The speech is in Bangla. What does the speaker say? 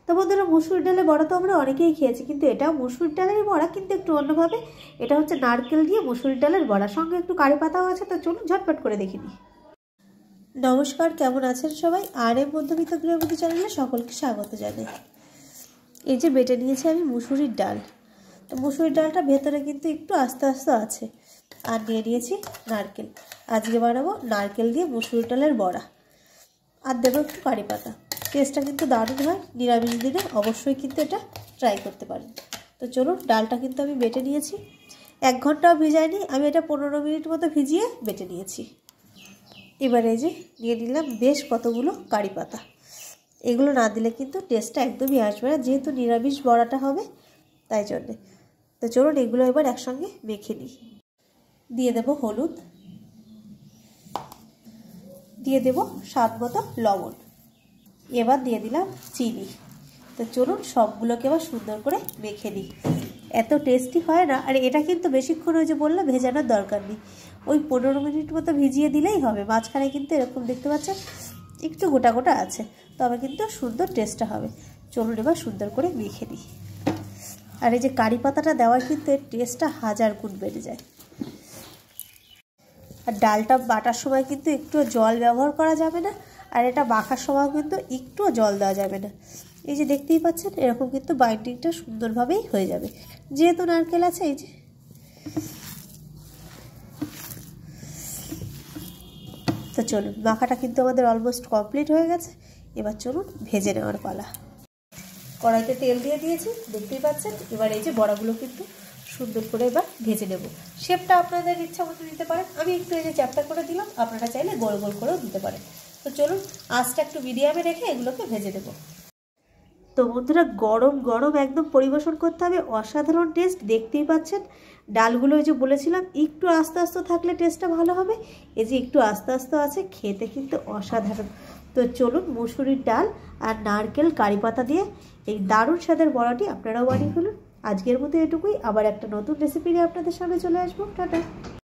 তো বন্ধুরা, মুসুর ডালের বড়া তো আমরা অনেকেই খেয়েছি, কিন্তু এটাও মুসুর ডালের বড়া, কিন্তু একটু অন্যভাবে। এটা হচ্ছে নারকেল দিয়ে মুসুর ডালের বড়া, সঙ্গে একটু কারি পাতাও আছে। তো চলুন ঝটপট করে দেখে নিই। নমস্কার, কেমন আছেন সবাই? আর এর মধ্যবিত্ত গৃহবধূ চ্যানেলে সকলকে স্বাগত জানাই। এই যে বেটে নিয়েছি আমি মুসুরির ডাল। তো মুসুরির ডালটা ভেতরে কিন্তু একটু আস্তে আস্তে আছে। আর নিয়ে নিয়েছি নারকেল। আজকে বানাবো নারকেল দিয়ে মুসুরির ডালের বড়া। আর দেবো একটু কারি পাতা। টেস্টটা কিন্তু দারুণ হয়। নিরামিষ দিনে অবশ্যই কিন্তু এটা ট্রাই করতে পারেন। তো চলুন, ডালটা কিন্তু আমি বেটে নিয়েছি। 1 ঘন্টাও ভিজাইনি, আমি এটা 15 মিনিট মতো ভিজিয়ে বেটে নিয়েছি। এবারে এই যে নিয়ে নিলাম বেশ কতগুলো কারি পাতা। এগুলো না দিলে কিন্তু টেস্টটা একদমই আসবে না, যেহেতু নিরামিষ বড়াটা হবে তাই জন্যে। তো চলুন এগুলো এবার একসঙ্গে মেখে নিই। দিয়ে দেব হলুদ, দিয়ে দেব স্বাদ মতো লবণ, এবার দিয়ে দিলাম চিনি। তো চলুন সবগুলোকে এবার সুন্দর করে মেখে নিই। এত টেস্টি হয় না। আর এটা কিন্তু বেশিক্ষণ ওই যে বললাম ভেজানোর দরকার নেই, ওই 15 মিনিট মতো ভিজিয়ে দিলেই হবে। মাঝখানে কিন্তু এরকম দেখতে পাচ্ছেন একটু গোটা গোটা আছে, তবে কিন্তু সুন্দর টেস্টটা হবে। চলুন এবার সুন্দর করে মেখে নিই। আর এই যে কারি পাতাটা দেওয়ার কিন্তু এর টেস্টটা 1000 গুণ বেড়ে যায়। আর ডালটা বাটার সময় কিন্তু একটু জল ব্যবহার করা যাবে না, আর এটা মাখার সময় কিন্তু একটুও জল দেওয়া যাবে না। এই যে দেখতেই পাচ্ছেন এরকম কিন্তু বাইন্ডিংটা সুন্দরভাবেই হয়ে যাবে, যেহেতু নারকেল আছে। এই যে তো চলুন, মাখাটা কিন্তু আমাদের অলমোস্ট কমপ্লিট হয়ে গেছে। এবার চলুন ভেজে নেওয়ার পালা। কড়াইতে তেল দিয়ে দিয়েছি, দেখতেই পাচ্ছেন। এবার এই যে বড়াগুলো কিন্তু সুন্দর করে এবার ভেজে নেব। শেপটা আপনাদের ইচ্ছা মতো দিতে পারেন। আমি একটু এই যে চ্যাপটা করে দিলাম, আপনারা চাইলে গোল গোল করেও দিতে পারেন। তো চলুন আঁচটা একটু মিডিয়ামে রেখে এগুলোকে ভেজে নেব। তো বন্ধুরা, গরম গরম একদম পরিবেশন করতে হবে। অসাধারণ টেস্ট, দেখতেই পাচ্ছেন। ডালগুলো ওই যে বলেছিলাম একটু আস্তে আস্তে থাকলে টেস্টটা ভালো হবে। এই যে একটু আস্তে আস্তে আছে, খেতে কিন্তু অসাধারণ। তো চলুন মুসুরির ডাল আর নারকেল কারি পাতা দিয়ে এই দারুণ স্বাদের বড়াটি আপনারাও বানিয়ে ফেলুন। আজকের মতো এটুকুই। আবার একটা নতুন রেসিপি নিয়ে আপনাদের সামনে চলে আসবো। টাটা।